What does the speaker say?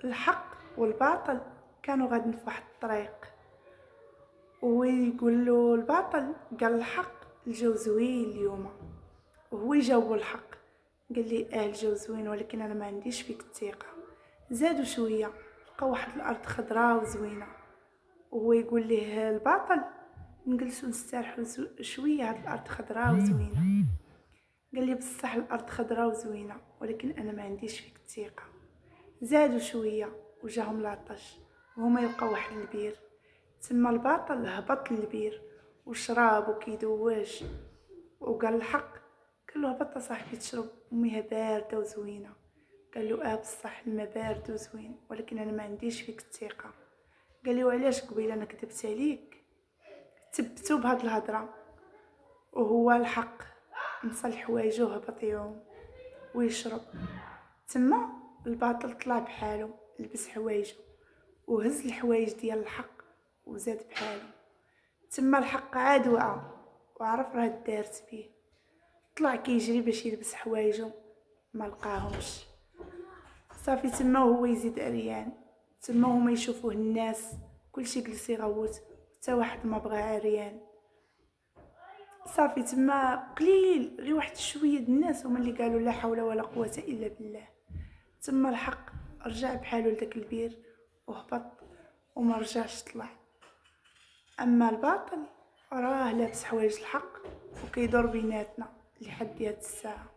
الحق والباطل كانوا غاديين في واحد الطريق، وهو يقول له الباطل، قال الحق الجو زوين اليوم، وهو يجاوب الحق قال لي الجو زوين ولكن انا ما عنديش فيك الثقه. زادوا شويه لقى واحد الارض خضراء وزوينه، وهو يقول ليه الباطل نجلسوا نستريحوا شويه، هاد الارض خضراء وزوينه. قال لي بصح الارض خضراء وزوينه ولكن انا ما عنديش فيك الثقه. زادوا شويه وجاهم العطش وهما يلقاو واحد البير، تما الباطل هبط للبير وشراب وكيدوج، وقال الحق قال له هبط صاحبي تشرب وميها بارده وزوينه. قال له بصح الماء بارد وزوين ولكن انا ما عنديش فيك الثقه. قال لي وعلاش قبيله انا كذبت عليك؟ تبتو بهاد الهضره، وهو الحق نصل حوايجو وهبط يعوم ويشرب. تما الباطل طلع بحالو لبس حوايجو وهز الحوايج ديال الحق وزاد بحالو. تما الحق عاد وعى وعرف راه دارت بيه، طلع كيجري باش يلبس حوايجو ما لقاهمش. صافي تما وهو يزيد عريان، تما هما يشوفوه الناس كلشي جلس يغوت حتى واحد ما بغى عريان. صافي تما قليل غير واحد شويه د الناس هما اللي قالوا لا حول ولا قوه الا بالله. تما الحق رجع بحالو لداك البير وهبط وما رجعش طلع. اما الباطل راه لابس حوايج الحق وكيدور بيناتنا لحد هاد الساعه.